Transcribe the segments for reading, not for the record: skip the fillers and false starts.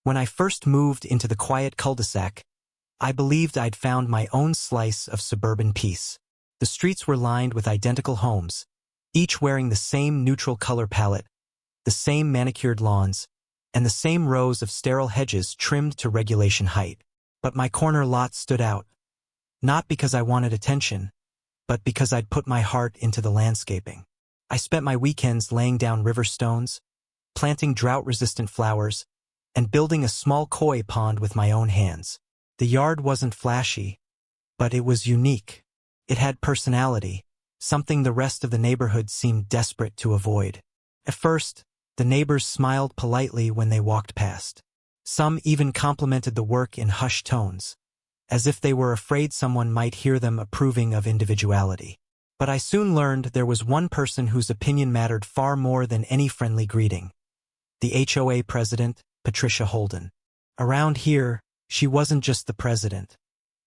When I first moved into the quiet cul-de-sac, I believed I'd found my own slice of suburban peace. The streets were lined with identical homes, each wearing the same neutral color palette, the same manicured lawns, and the same rows of sterile hedges trimmed to regulation height. But my corner lot stood out, not because I wanted attention, but because I'd put my heart into the landscaping. I spent my weekends laying down river stones, planting drought-resistant flowers, and building a small koi pond with my own hands. The yard wasn't flashy, but it was unique. It had personality, something the rest of the neighborhood seemed desperate to avoid. At first, the neighbors smiled politely when they walked past. Some even complimented the work in hushed tones, as if they were afraid someone might hear them approving of individuality. But I soon learned there was one person whose opinion mattered far more than any friendly greeting. The HOA president, Patricia Holden. Around here, she wasn't just the president.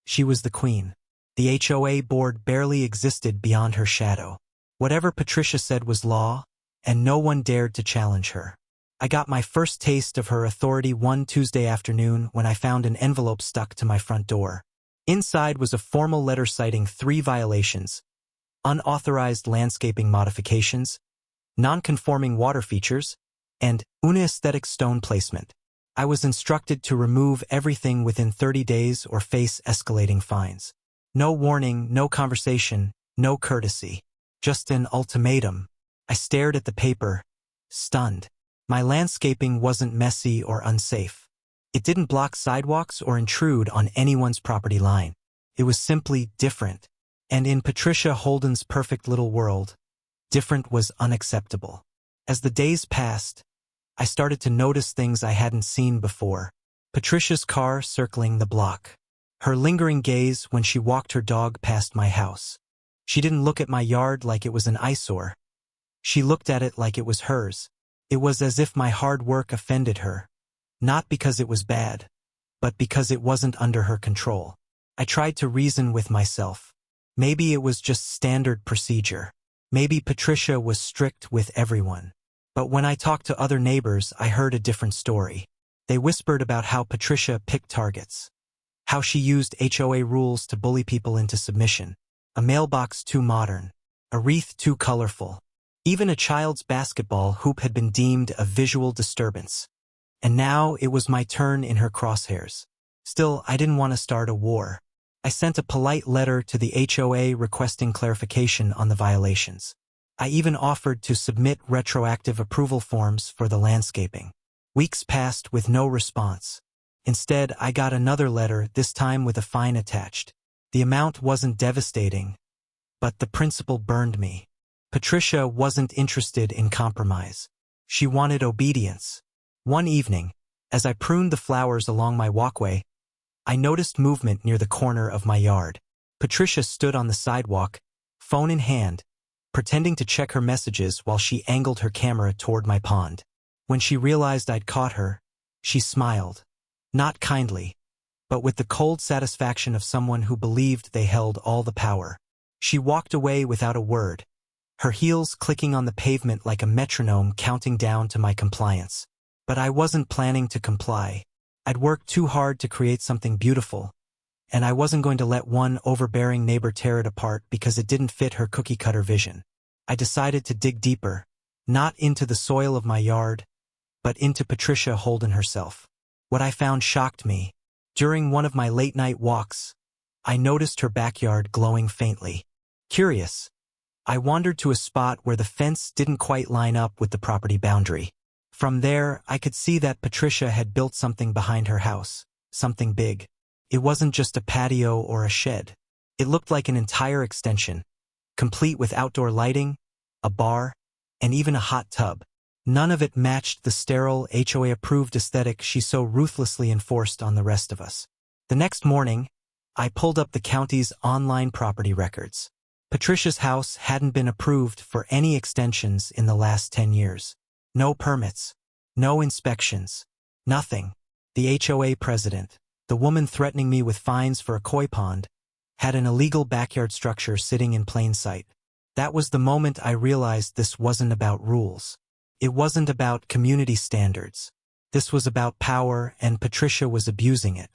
She was the queen. The HOA board barely existed beyond her shadow. Whatever Patricia said was law, and no one dared to challenge her. I got my first taste of her authority one Tuesday afternoon when I found an envelope stuck to my front door. Inside was a formal letter citing 3 violations: unauthorized landscaping modifications, non-conforming water features, and unaesthetic stone placement. I was instructed to remove everything within 30 days or face escalating fines. No warning, no conversation, no courtesy. Just an ultimatum. I stared at the paper, stunned. My landscaping wasn't messy or unsafe. It didn't block sidewalks or intrude on anyone's property line. It was simply different. And in Patricia Holden's perfect little world, different was unacceptable. As the days passed, I started to notice things I hadn't seen before. Patricia's car circling the block. Her lingering gaze when she walked her dog past my house. She didn't look at my yard like it was an eyesore. She looked at it like it was hers. It was as if my hard work offended her, not because it was bad, but because it wasn't under her control. I tried to reason with myself. Maybe it was just standard procedure. Maybe Patricia was strict with everyone. But when I talked to other neighbors, I heard a different story. They whispered about how Patricia picked targets, how she used HOA rules to bully people into submission. A mailbox too modern, a wreath too colorful. Even a child's basketball hoop had been deemed a visual disturbance. And now it was my turn in her crosshairs. Still, I didn't want to start a war. I sent a polite letter to the HOA requesting clarification on the violations. I even offered to submit retroactive approval forms for the landscaping. Weeks passed with no response. Instead, I got another letter, this time with a fine attached. The amount wasn't devastating, but the principle burned me. Patricia wasn't interested in compromise. She wanted obedience. One evening, as I pruned the flowers along my walkway, I noticed movement near the corner of my yard. Patricia stood on the sidewalk, phone in hand, pretending to check her messages while she angled her camera toward my pond. When she realized I'd caught her, she smiled. Not kindly, but with the cold satisfaction of someone who believed they held all the power. She walked away without a word, her heels clicking on the pavement like a metronome counting down to my compliance. But I wasn't planning to comply. I'd worked too hard to create something beautiful, and I wasn't going to let one overbearing neighbor tear it apart because it didn't fit her cookie-cutter vision. I decided to dig deeper, not into the soil of my yard, but into Patricia Holden herself. What I found shocked me. During one of my late-night walks, I noticed her backyard glowing faintly. Curious, I wandered to a spot where the fence didn't quite line up with the property boundary. From there, I could see that Patricia had built something behind her house, something big. It wasn't just a patio or a shed. It looked like an entire extension, complete with outdoor lighting, a bar, and even a hot tub. None of it matched the sterile, HOA-approved aesthetic she so ruthlessly enforced on the rest of us. The next morning, I pulled up the county's online property records. Patricia's house hadn't been approved for any extensions in the last 10 years. No permits, no inspections, nothing. The HOA president, the woman threatening me with fines for a koi pond, had an illegal backyard structure sitting in plain sight. That was the moment I realized this wasn't about rules. It wasn't about community standards. This was about power, and Patricia was abusing it.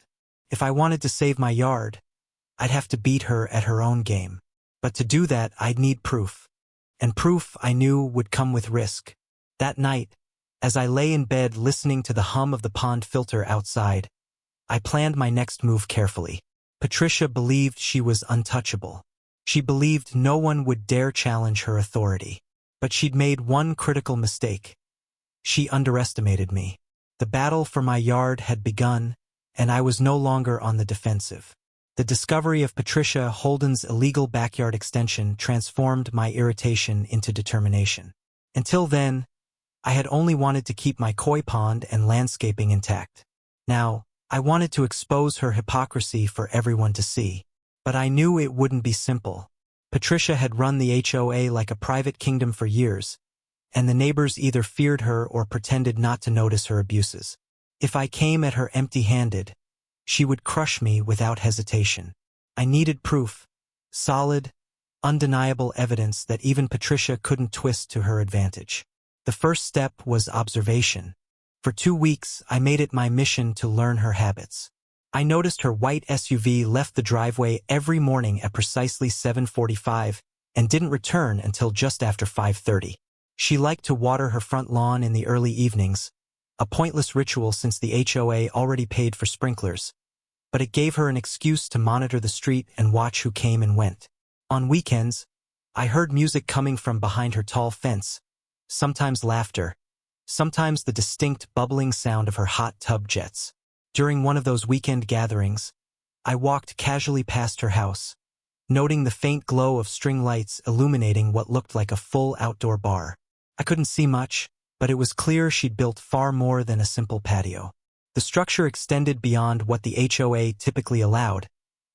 If I wanted to save my yard, I'd have to beat her at her own game. But to do that, I'd need proof. And proof, I knew, would come with risk. That night, as I lay in bed listening to the hum of the pond filter outside, I planned my next move carefully. Patricia believed she was untouchable. She believed no one would dare challenge her authority. But she'd made one critical mistake. She underestimated me. The battle for my yard had begun, and I was no longer on the defensive. The discovery of Patricia Holden's illegal backyard extension transformed my irritation into determination. Until then, I had only wanted to keep my koi pond and landscaping intact. Now, I wanted to expose her hypocrisy for everyone to see. But I knew it wouldn't be simple. Patricia had run the HOA like a private kingdom for years, and the neighbors either feared her or pretended not to notice her abuses. If I came at her empty-handed, she would crush me without hesitation. I needed proof, solid, undeniable evidence that even Patricia couldn't twist to her advantage. The first step was observation. For 2 weeks, I made it my mission to learn her habits. I noticed her white SUV left the driveway every morning at precisely 7:45 and didn't return until just after 5:30. She liked to water her front lawn in the early evenings, a pointless ritual since the HOA already paid for sprinklers, but it gave her an excuse to monitor the street and watch who came and went. On weekends, I heard music coming from behind her tall fence, sometimes laughter, sometimes the distinct bubbling sound of her hot tub jets. During one of those weekend gatherings, I walked casually past her house, noting the faint glow of string lights illuminating what looked like a full outdoor bar. I couldn't see much, but it was clear she'd built far more than a simple patio. The structure extended beyond what the HOA typically allowed,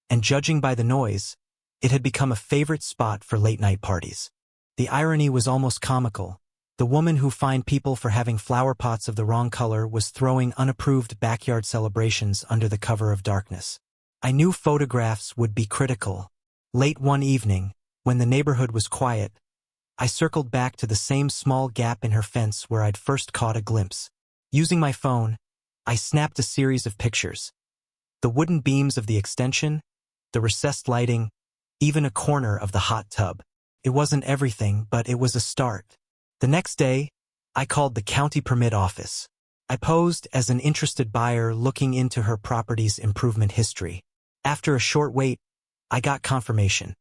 and judging by the noise, it had become a favorite spot for late-night parties. The irony was almost comical. The woman who fined people for having flower pots of the wrong color was throwing unapproved backyard celebrations under the cover of darkness. I knew photographs would be critical. Late one evening, when the neighborhood was quiet, I circled back to the same small gap in her fence where I'd first caught a glimpse. Using my phone, I snapped a series of pictures. The wooden beams of the extension, the recessed lighting, even a corner of the hot tub. It wasn't everything, but it was a start. The next day, I called the county permit office. I posed as an interested buyer looking into her property's improvement history. After a short wait, I got confirmation.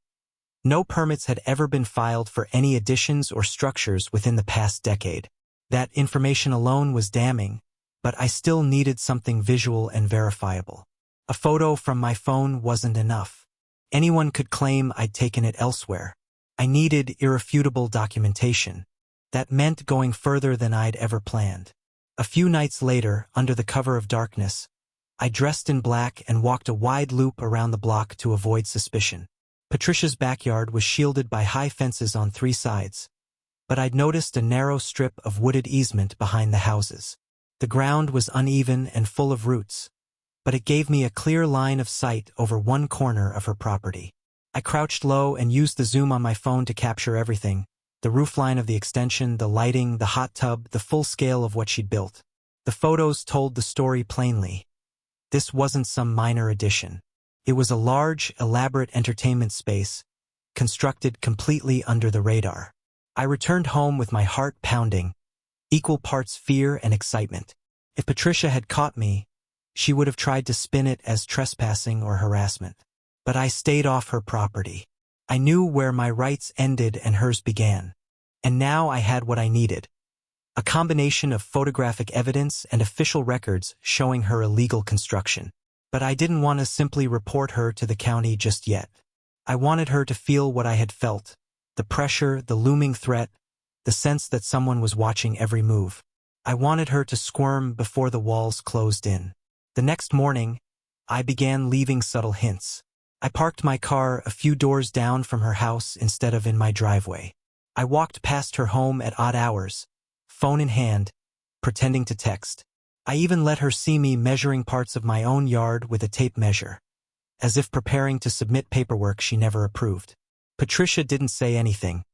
No permits had ever been filed for any additions or structures within the past decade. That information alone was damning, but I still needed something visual and verifiable. A photo from my phone wasn't enough. Anyone could claim I'd taken it elsewhere. I needed irrefutable documentation. That meant going further than I'd ever planned. A few nights later, under the cover of darkness, I dressed in black and walked a wide loop around the block to avoid suspicion. Patricia's backyard was shielded by high fences on 3 sides, but I'd noticed a narrow strip of wooded easement behind the houses. The ground was uneven and full of roots, but it gave me a clear line of sight over one corner of her property. I crouched low and used the zoom on my phone to capture everything: the roofline of the extension, the lighting, the hot tub, the full scale of what she'd built. The photos told the story plainly. This wasn't some minor addition. It was a large, elaborate entertainment space, constructed completely under the radar. I returned home with my heart pounding, equal parts fear and excitement. If Patricia had caught me, she would have tried to spin it as trespassing or harassment. But I stayed off her property. I knew where my rights ended and hers began. And now I had what I needed: a combination of photographic evidence and official records showing her illegal construction. But I didn't want to simply report her to the county just yet. I wanted her to feel what I had felt: the pressure, the looming threat, the sense that someone was watching every move. I wanted her to squirm before the walls closed in. The next morning, I began leaving subtle hints. I parked my car a few doors down from her house instead of in my driveway. I walked past her home at odd hours, phone in hand, pretending to text. I even let her see me measuring parts of my own yard with a tape measure, as if preparing to submit paperwork she never approved. Patricia didn't say anything,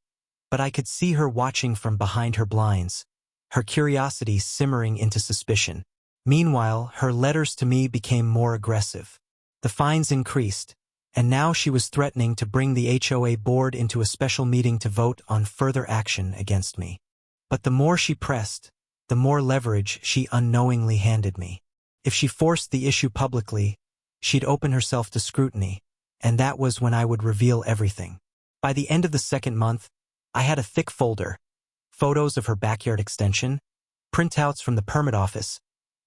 but I could see her watching from behind her blinds, her curiosity simmering into suspicion. Meanwhile, her letters to me became more aggressive. The fines increased, and now she was threatening to bring the HOA board into a special meeting to vote on further action against me. But the more she pressed, the more leverage she unknowingly handed me. If she forced the issue publicly, she'd open herself to scrutiny, and that was when I would reveal everything. By the end of the second month, I had a thick folder, photos of her backyard extension, printouts from the permit office,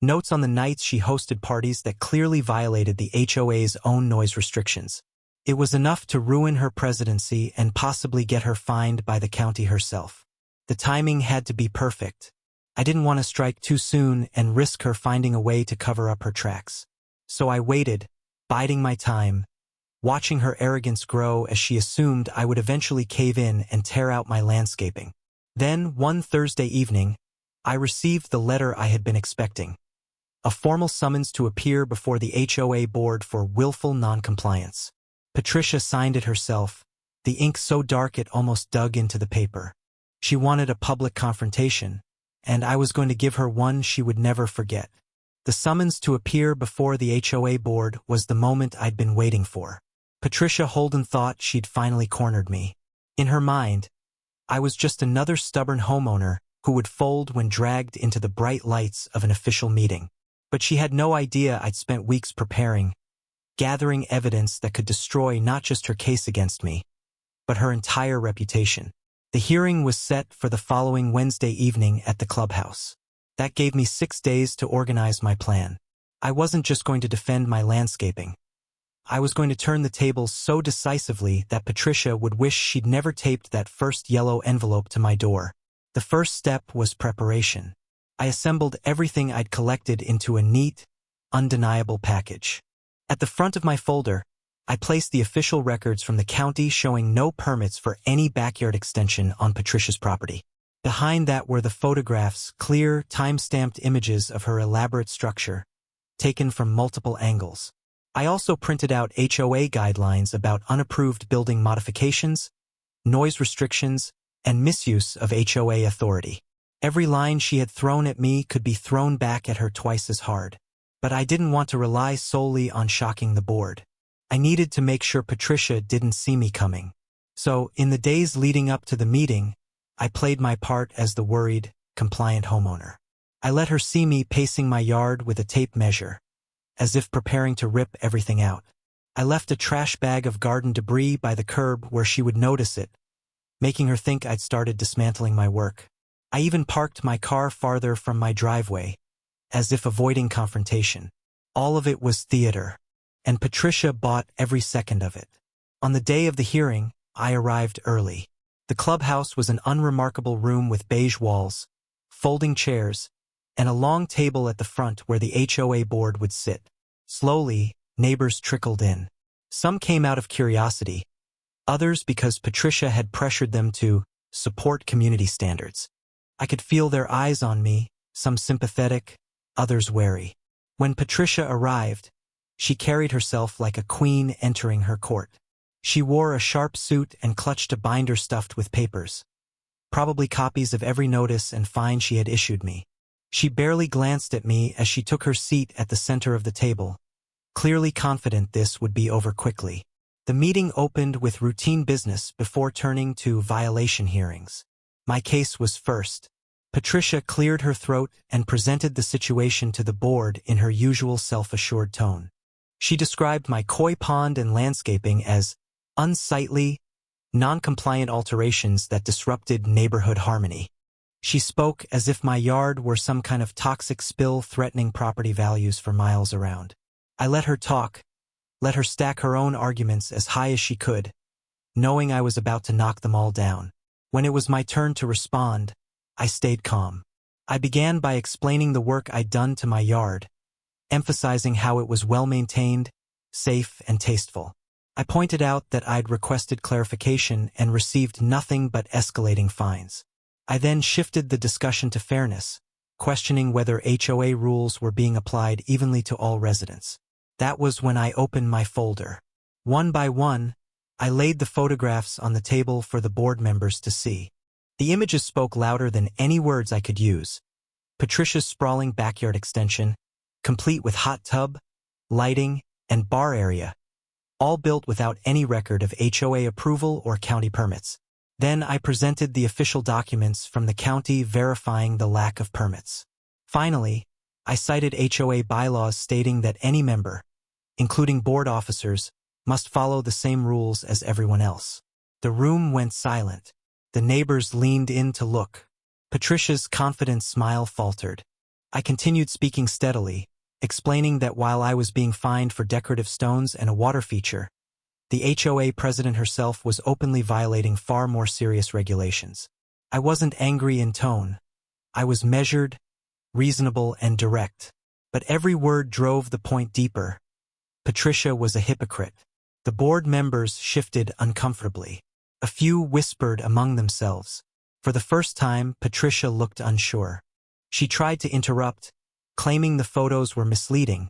notes on the nights she hosted parties that clearly violated the HOA's own noise restrictions. It was enough to ruin her presidency and possibly get her fined by the county herself. The timing had to be perfect. I didn't want to strike too soon and risk her finding a way to cover up her tracks. So I waited, biding my time, watching her arrogance grow as she assumed I would eventually cave in and tear out my landscaping. Then, one Thursday evening, I received the letter I had been expecting. A formal summons to appear before the HOA board for willful noncompliance. Patricia signed it herself, the ink so dark it almost dug into the paper. She wanted a public confrontation, and I was going to give her one she would never forget. The summons to appear before the HOA board was the moment I'd been waiting for. Patricia Holden thought she'd finally cornered me. In her mind, I was just another stubborn homeowner who would fold when dragged into the bright lights of an official meeting. But she had no idea I'd spent weeks preparing, gathering evidence that could destroy not just her case against me, but her entire reputation. The hearing was set for the following Wednesday evening at the clubhouse. That gave me 6 days to organize my plan. I wasn't just going to defend my landscaping. I was going to turn the tables so decisively that Patricia would wish she'd never taped that first yellow envelope to my door. The first step was preparation. I assembled everything I'd collected into a neat, undeniable package. At the front of my folder, I placed the official records from the county showing no permits for any backyard extension on Patricia's property. Behind that were the photographs, clear, time-stamped images of her elaborate structure, taken from multiple angles. I also printed out HOA guidelines about unapproved building modifications, noise restrictions, and misuse of HOA authority. Every line she had thrown at me could be thrown back at her twice as hard. But I didn't want to rely solely on shocking the board. I needed to make sure Patricia didn't see me coming. So, in the days leading up to the meeting, I played my part as the worried, compliant homeowner. I let her see me pacing my yard with a tape measure, as if preparing to rip everything out. I left a trash bag of garden debris by the curb where she would notice it, making her think I'd started dismantling my work. I even parked my car farther from my driveway, as if avoiding confrontation. All of it was theater, and Patricia bought every second of it. On the day of the hearing, I arrived early. The clubhouse was an unremarkable room with beige walls, folding chairs, and a long table at the front where the HOA board would sit. Slowly, neighbors trickled in. Some came out of curiosity, others because Patricia had pressured them to support community standards. I could feel their eyes on me, some sympathetic, others wary. When Patricia arrived, she carried herself like a queen entering her court. She wore a sharp suit and clutched a binder stuffed with papers, probably copies of every notice and fine she had issued me. She barely glanced at me as she took her seat at the center of the table, clearly confident this would be over quickly. The meeting opened with routine business before turning to violation hearings. My case was first. Patricia cleared her throat and presented the situation to the board in her usual self-assured tone. She described my koi pond and landscaping as unsightly, non-compliant alterations that disrupted neighborhood harmony. She spoke as if my yard were some kind of toxic spill threatening property values for miles around. I let her talk, let her stack her own arguments as high as she could, knowing I was about to knock them all down. When it was my turn to respond, I stayed calm. I began by explaining the work I'd done to my yard, emphasizing how it was well-maintained, safe, and tasteful. I pointed out that I'd requested clarification and received nothing but escalating fines. I then shifted the discussion to fairness, questioning whether HOA rules were being applied evenly to all residents. That was when I opened my folder. One by one, I laid the photographs on the table for the board members to see. The images spoke louder than any words I could use. Patricia's sprawling backyard extension, complete with hot tub, lighting, and bar area, all built without any record of HOA approval or county permits. Then I presented the official documents from the county verifying the lack of permits. Finally, I cited HOA bylaws stating that any member, including board officers, must follow the same rules as everyone else. The room went silent. The neighbors leaned in to look. Patricia's confident smile faltered. I continued speaking steadily, explaining that while I was being fined for decorative stones and a water feature, the HOA president herself was openly violating far more serious regulations. I wasn't angry in tone. I was measured, reasonable, and direct. But every word drove the point deeper. Patricia was a hypocrite. The board members shifted uncomfortably. A few whispered among themselves. For the first time, Patricia looked unsure. She tried to interrupt, claiming the photos were misleading,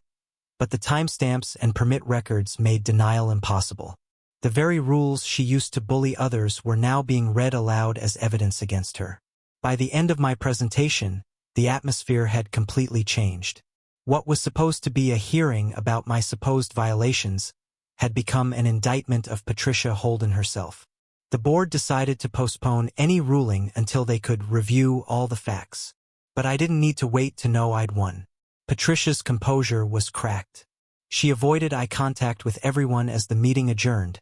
but the timestamps and permit records made denial impossible. The very rules she used to bully others were now being read aloud as evidence against her. By the end of my presentation, the atmosphere had completely changed. What was supposed to be a hearing about my supposed violations had become an indictment of Patricia Holden herself. The board decided to postpone any ruling until they could review all the facts. But I didn't need to wait to know I'd won. Patricia's composure was cracked. She avoided eye contact with everyone as the meeting adjourned,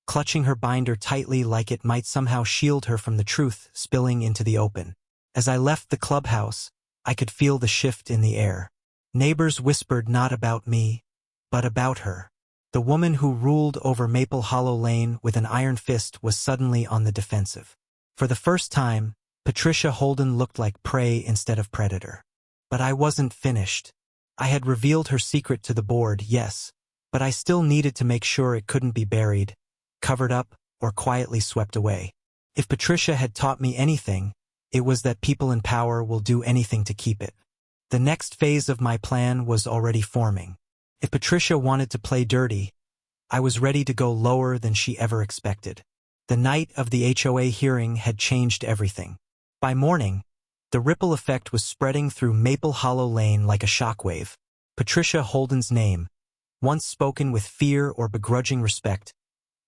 clutching her binder tightly like it might somehow shield her from the truth spilling into the open. As I left the clubhouse, I could feel the shift in the air. Neighbors whispered not about me, but about her. The woman who ruled over Maple Hollow Lane with an iron fist was suddenly on the defensive. For the first time, Patricia Holden looked like prey instead of predator. But I wasn't finished. I had revealed her secret to the board, yes, but I still needed to make sure it couldn't be buried, covered up, or quietly swept away. If Patricia had taught me anything, it was that people in power will do anything to keep it. The next phase of my plan was already forming. If Patricia wanted to play dirty, I was ready to go lower than she ever expected. The night of the HOA hearing had changed everything. By morning, the ripple effect was spreading through Maple Hollow Lane like a shockwave. Patricia Holden's name, once spoken with fear or begrudging respect,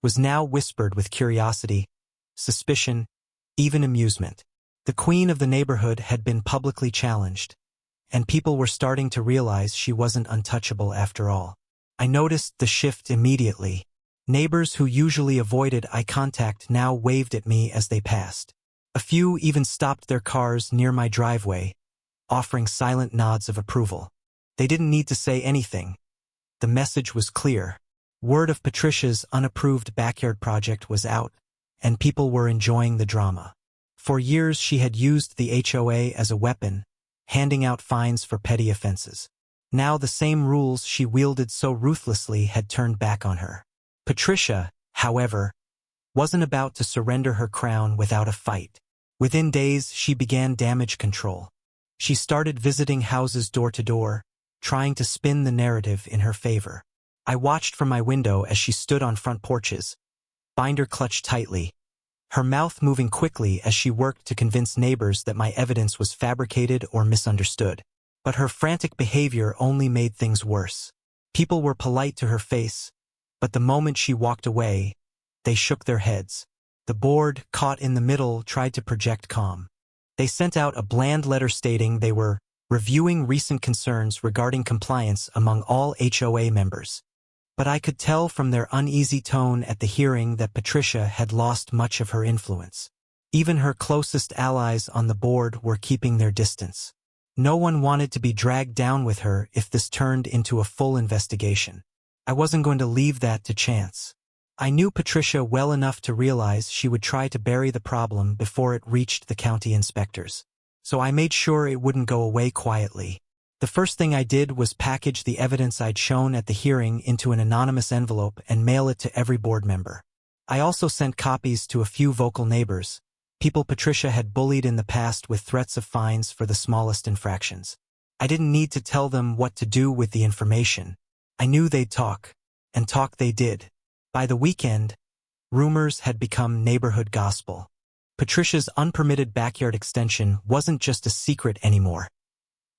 was now whispered with curiosity, suspicion, even amusement. The queen of the neighborhood had been publicly challenged, and people were starting to realize she wasn't untouchable after all. I noticed the shift immediately. Neighbors who usually avoided eye contact now waved at me as they passed. A few even stopped their cars near my driveway, offering silent nods of approval. They didn't need to say anything. The message was clear. Word of Patricia's unapproved backyard project was out, and people were enjoying the drama. For years she had used the HOA as a weapon, handing out fines for petty offenses. Now the same rules she wielded so ruthlessly had turned back on her. Patricia, however, wasn't about to surrender her crown without a fight. Within days, she began damage control. She started visiting houses door to door, trying to spin the narrative in her favor. I watched from my window as she stood on front porches, binder clutched tightly, her mouth moving quickly as she worked to convince neighbors that my evidence was fabricated or misunderstood. But her frantic behavior only made things worse. People were polite to her face, but the moment she walked away, they shook their heads. The board, caught in the middle, tried to project calm. They sent out a bland letter stating they were reviewing recent concerns regarding compliance among all HOA members. But I could tell from their uneasy tone at the hearing that Patricia had lost much of her influence. Even her closest allies on the board were keeping their distance. No one wanted to be dragged down with her if this turned into a full investigation. I wasn't going to leave that to chance. I knew Patricia well enough to realize she would try to bury the problem before it reached the county inspectors. So I made sure it wouldn't go away quietly. The first thing I did was package the evidence I'd shown at the hearing into an anonymous envelope and mail it to every board member. I also sent copies to a few vocal neighbors, people Patricia had bullied in the past with threats of fines for the smallest infractions. I didn't need to tell them what to do with the information. I knew they'd talk, and talk they did. By the weekend, rumors had become neighborhood gospel. Patricia's unpermitted backyard extension wasn't just a secret anymore.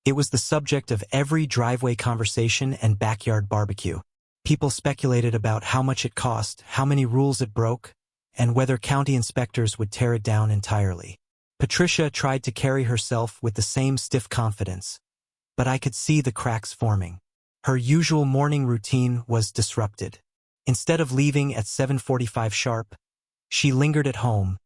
It was the subject of every driveway conversation and backyard barbecue. People speculated about how much it cost, how many rules it broke, and whether county inspectors would tear it down entirely. Patricia tried to carry herself with the same stiff confidence, but I could see the cracks forming. Her usual morning routine was disrupted. Instead of leaving at 7:45 sharp, she lingered at home,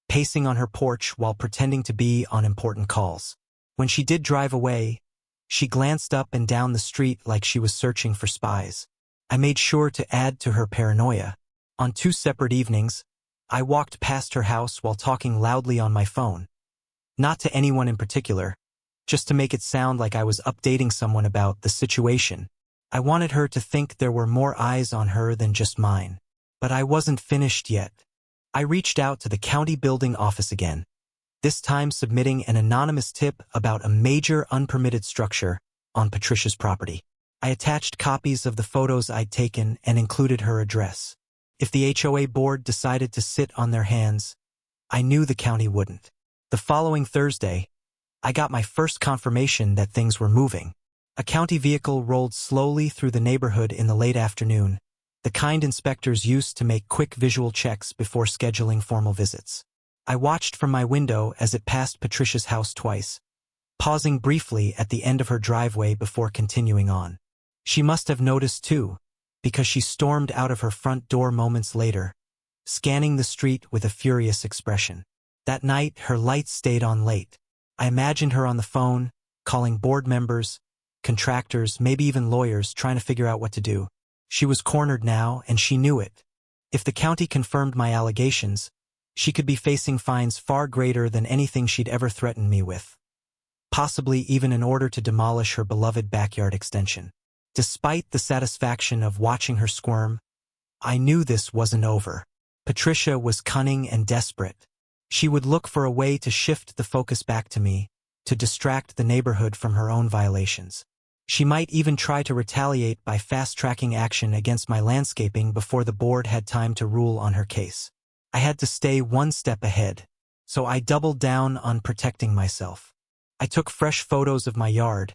pacing on her porch while pretending to be on important calls. When she did drive away, she glanced up and down the street like she was searching for spies. I made sure to add to her paranoia. On 2 separate evenings, I walked past her house while talking loudly on my phone. Not to anyone in particular, just to make it sound like I was updating someone about the situation. I wanted her to think there were more eyes on her than just mine. But I wasn't finished yet. I reached out to the county building office again, this time submitting an anonymous tip about a major unpermitted structure on Patricia's property. I attached copies of the photos I'd taken and included her address. If the HOA board decided to sit on their hands, I knew the county wouldn't. The following Thursday, I got my first confirmation that things were moving. A county vehicle rolled slowly through the neighborhood in the late afternoon, the kind inspectors used to make quick visual checks before scheduling formal visits. I watched from my window as it passed Patricia's house twice, pausing briefly at the end of her driveway before continuing on. She must have noticed too, because she stormed out of her front door moments later, scanning the street with a furious expression. That night, her lights stayed on late. I imagined her on the phone, calling board members, contractors, maybe even lawyers, trying to figure out what to do. She was cornered now, and she knew it. If the county confirmed my allegations, she could be facing fines far greater than anything she'd ever threatened me with. Possibly even an order to demolish her beloved backyard extension. Despite the satisfaction of watching her squirm, I knew this wasn't over. Patricia was cunning and desperate. She would look for a way to shift the focus back to me, to distract the neighborhood from her own violations. She might even try to retaliate by fast-tracking action against my landscaping before the board had time to rule on her case. I had to stay one step ahead, so I doubled down on protecting myself. I took fresh photos of my yard,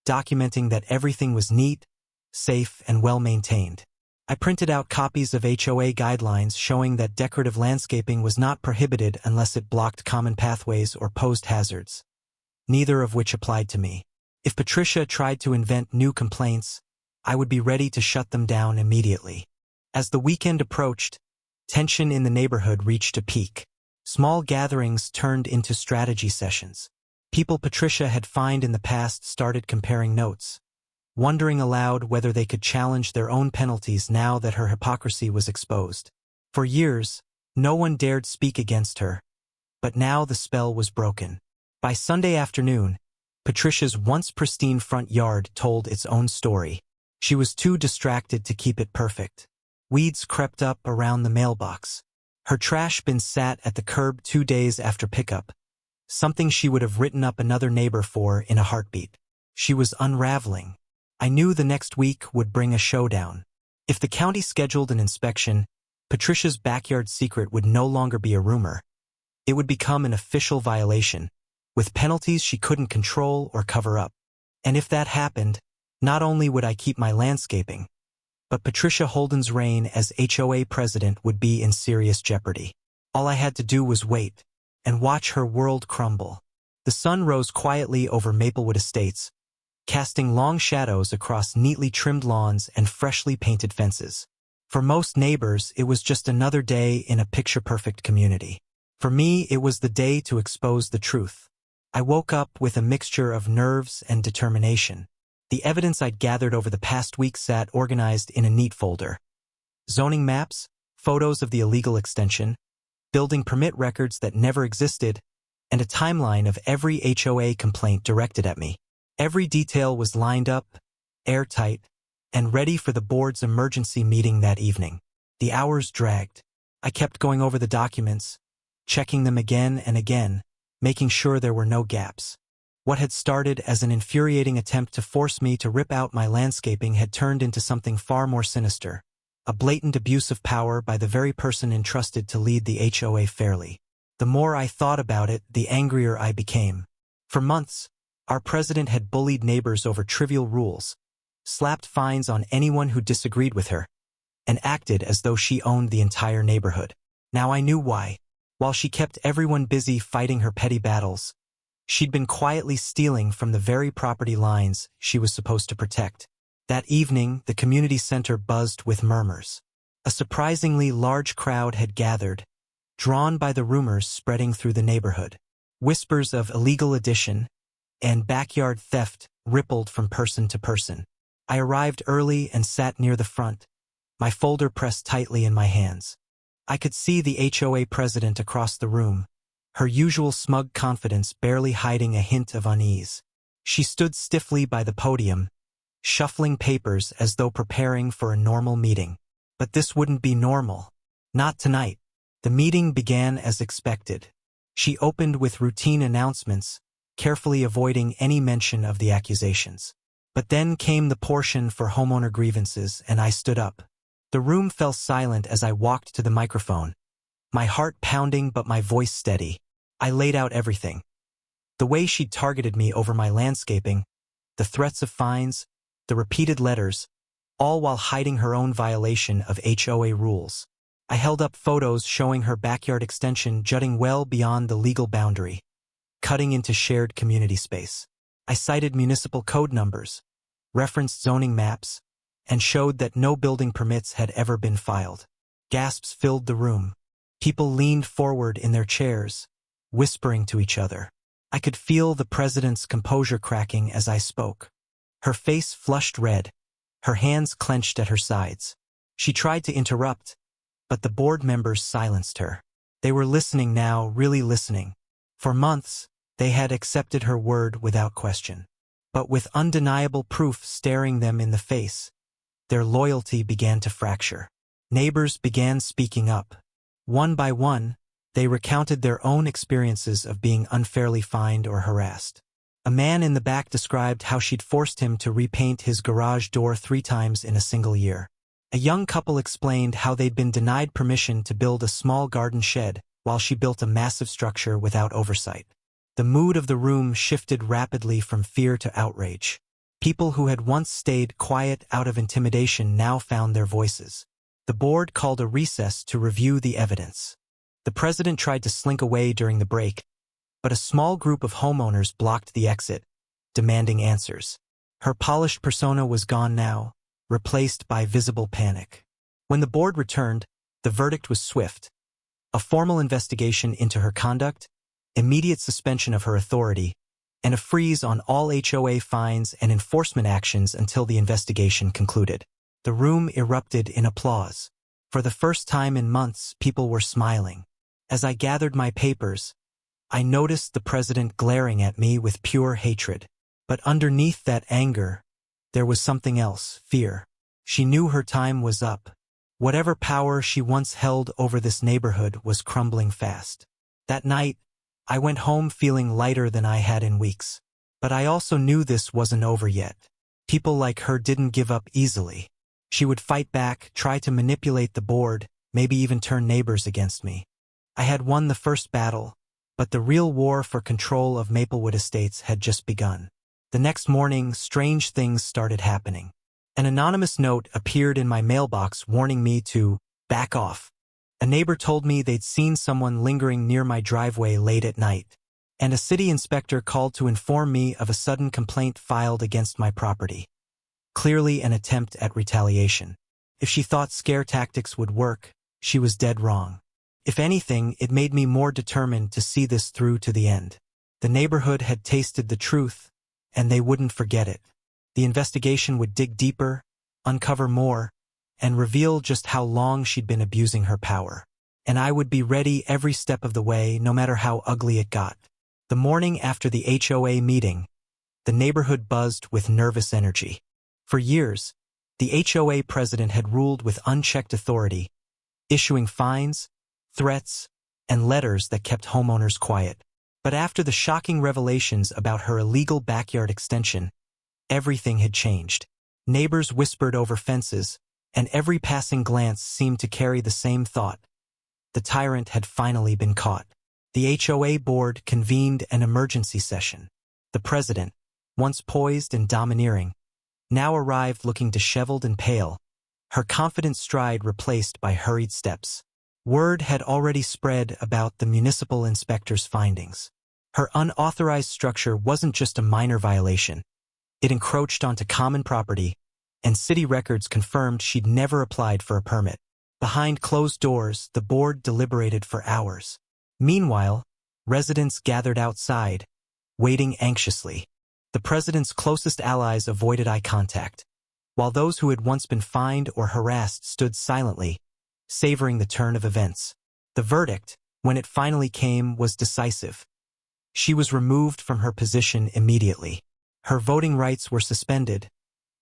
documenting that everything was neat, safe, and well-maintained. I printed out copies of HOA guidelines showing that decorative landscaping was not prohibited unless it blocked common pathways or posed hazards, neither of which applied to me. If Patricia tried to invent new complaints, I would be ready to shut them down immediately. As the weekend approached, tension in the neighborhood reached a peak. Small gatherings turned into strategy sessions. People Patricia had fined in the past started comparing notes, wondering aloud whether they could challenge their own penalties now that her hypocrisy was exposed. For years, no one dared speak against her, but now the spell was broken. By Sunday afternoon, Patricia's once pristine front yard told its own story. She was too distracted to keep it perfect. Weeds crept up around the mailbox. Her trash bin sat at the curb 2 days after pickup, something she would have written up another neighbor for in a heartbeat. She was unraveling. I knew the next week would bring a showdown. If the county scheduled an inspection, Patricia's backyard secret would no longer be a rumor. It would become an official violation, with penalties she couldn't control or cover up. And if that happened, not only would I keep my landscaping, but Patricia Holden's reign as HOA president would be in serious jeopardy. All I had to do was wait and watch her world crumble. The sun rose quietly over Maplewood Estates, casting long shadows across neatly trimmed lawns and freshly painted fences. For most neighbors, it was just another day in a picture-perfect community. For me, it was the day to expose the truth. I woke up with a mixture of nerves and determination. The evidence I'd gathered over the past week sat organized in a neat folder. Zoning maps, photos of the illegal extension, building permit records that never existed, and a timeline of every HOA complaint directed at me. Every detail was lined up, airtight, and ready for the board's emergency meeting that evening. The hours dragged. I kept going over the documents, checking them again and again, making sure there were no gaps. What had started as an infuriating attempt to force me to rip out my landscaping had turned into something far more sinister, a blatant abuse of power by the very person entrusted to lead the HOA fairly. The more I thought about it, the angrier I became. For months, Our president had bullied neighbors over trivial rules, slapped fines on anyone who disagreed with her, and acted as though she owned the entire neighborhood. Now I knew why. While she kept everyone busy fighting her petty battles, she'd been quietly stealing from the very property lines she was supposed to protect. That evening, the community center buzzed with murmurs. A surprisingly large crowd had gathered, drawn by the rumors spreading through the neighborhood. Whispers of illegal addition and backyard theft rippled from person to person. I arrived early and sat near the front, my folder pressed tightly in my hands. I could see the HOA president across the room, her usual smug confidence barely hiding a hint of unease. She stood stiffly by the podium, shuffling papers as though preparing for a normal meeting. But this wouldn't be normal. Not tonight. The meeting began as expected. She opened with routine announcements, carefully avoiding any mention of the accusations. But then came the portion for homeowner grievances, and I stood up. The room fell silent as I walked to the microphone, my heart pounding but my voice steady. I laid out everything. The way she'd targeted me over my landscaping, the threats of fines, the repeated letters, all while hiding her own violation of HOA rules. I held up photos showing her backyard extension jutting well beyond the legal boundary, cutting into shared community space. I cited municipal code numbers, referenced zoning maps, and showed that no building permits had ever been filed. Gasps filled the room. People leaned forward in their chairs, whispering to each other. I could feel the president's composure cracking as I spoke. Her face flushed red, her hands clenched at her sides. She tried to interrupt, but the board members silenced her. They were listening now, really listening. For months, they had accepted her word without question. But with undeniable proof staring them in the face, their loyalty began to fracture. Neighbors began speaking up. One by one, they recounted their own experiences of being unfairly fined or harassed. A man in the back described how she'd forced him to repaint his garage door 3 times in a single year. A young couple explained how they'd been denied permission to build a small garden shed while she built a massive structure without oversight. The mood of the room shifted rapidly from fear to outrage. People who had once stayed quiet out of intimidation now found their voices. The board called a recess to review the evidence. The president tried to slink away during the break, but a small group of homeowners blocked the exit, demanding answers. Her polished persona was gone now, replaced by visible panic. When the board returned, the verdict was swift. A formal investigation into her conduct, immediate suspension of her authority, and a freeze on all HOA fines and enforcement actions until the investigation concluded. The room erupted in applause. For the first time in months, people were smiling. As I gathered my papers, I noticed the president glaring at me with pure hatred. But underneath that anger, there was something else, fear. She knew her time was up. Whatever power she once held over this neighborhood was crumbling fast. That night, I went home feeling lighter than I had in weeks. But I also knew this wasn't over yet. People like her didn't give up easily. She would fight back, try to manipulate the board, maybe even turn neighbors against me. I had won the first battle, but the real war for control of Maplewood Estates had just begun. The next morning, strange things started happening. An anonymous note appeared in my mailbox warning me to back off. A neighbor told me they'd seen someone lingering near my driveway late at night, and a city inspector called to inform me of a sudden complaint filed against my property. Clearly an attempt at retaliation. If she thought scare tactics would work, she was dead wrong. If anything, it made me more determined to see this through to the end. The neighborhood had tasted the truth, and they wouldn't forget it. The investigation would dig deeper, uncover more, and reveal just how long she'd been abusing her power. And I would be ready every step of the way, no matter how ugly it got. The morning after the HOA meeting, the neighborhood buzzed with nervous energy. For years, the HOA president had ruled with unchecked authority, issuing fines, threats, and letters that kept homeowners quiet. But after the shocking revelations about her illegal backyard extension, everything had changed. Neighbors whispered over fences, and every passing glance seemed to carry the same thought. The tyrant had finally been caught. The HOA board convened an emergency session. The president, once poised and domineering, now arrived looking disheveled and pale, her confident stride replaced by hurried steps. Word had already spread about the municipal inspector's findings. Her unauthorized structure wasn't just a minor violation. It encroached onto common property, and city records confirmed she'd never applied for a permit. Behind closed doors, the board deliberated for hours. Meanwhile, residents gathered outside, waiting anxiously. The president's closest allies avoided eye contact, while those who had once been fined or harassed stood silently, savoring the turn of events. The verdict, when it finally came, was decisive. She was removed from her position immediately. Her voting rights were suspended,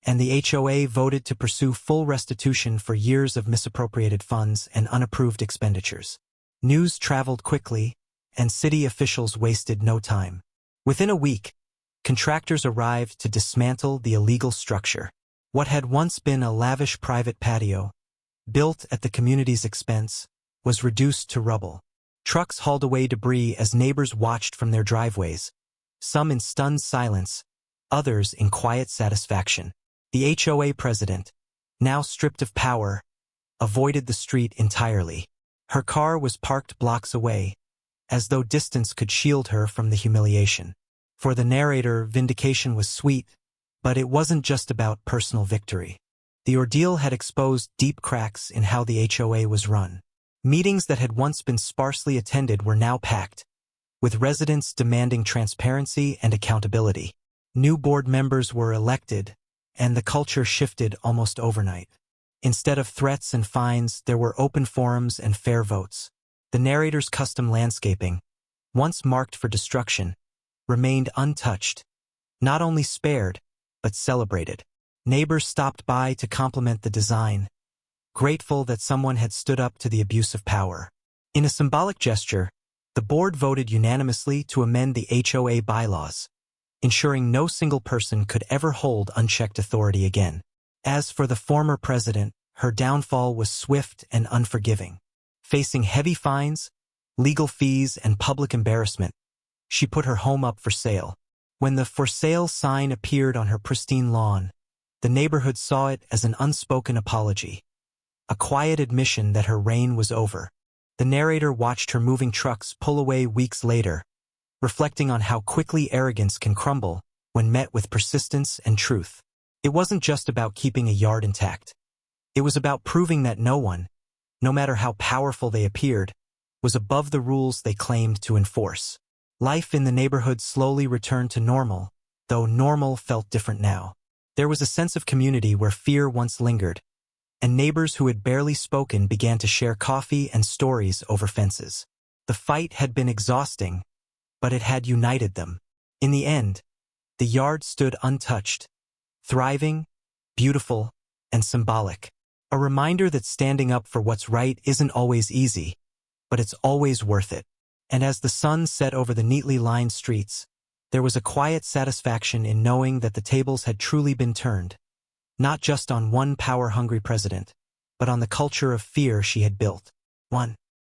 and the HOA voted to pursue full restitution for years of misappropriated funds and unapproved expenditures. News traveled quickly, and city officials wasted no time. Within a week, contractors arrived to dismantle the illegal structure. What had once been a lavish private patio, built at the community's expense, was reduced to rubble. Trucks hauled away debris as neighbors watched from their driveways, some in stunned silence, others in quiet satisfaction. The HOA president, now stripped of power, avoided the street entirely. Her car was parked blocks away, as though distance could shield her from the humiliation. For the narrator, vindication was sweet, but it wasn't just about personal victory. The ordeal had exposed deep cracks in how the HOA was run. Meetings that had once been sparsely attended were now packed, with residents demanding transparency and accountability. New board members were elected, and the culture shifted almost overnight. Instead of threats and fines, there were open forums and fair votes. The narrator's custom landscaping, once marked for destruction, remained untouched, not only spared, but celebrated. Neighbors stopped by to compliment the design, grateful that someone had stood up to the abuse of power. In a symbolic gesture, the board voted unanimously to amend the HOA bylaws, ensuring no single person could ever hold unchecked authority again. As for the former president, her downfall was swift and unforgiving. Facing heavy fines, legal fees, and public embarrassment, she put her home up for sale. When the for sale sign appeared on her pristine lawn, the neighborhood saw it as an unspoken apology, a quiet admission that her reign was over. The narrator watched her moving trucks pull away weeks later, reflecting on how quickly arrogance can crumble when met with persistence and truth. It wasn't just about keeping a yard intact. It was about proving that no one, no matter how powerful they appeared, was above the rules they claimed to enforce. Life in the neighborhood slowly returned to normal, though normal felt different now. There was a sense of community where fear once lingered, and neighbors who had barely spoken began to share coffee and stories over fences. The fight had been exhausting, but it had united them. In the end, the yard stood untouched, thriving, beautiful, and symbolic. A reminder that standing up for what's right isn't always easy, but it's always worth it. And as the sun set over the neatly lined streets, there was a quiet satisfaction in knowing that the tables had truly been turned, not just on one power-hungry president, but on the culture of fear she had built. 1.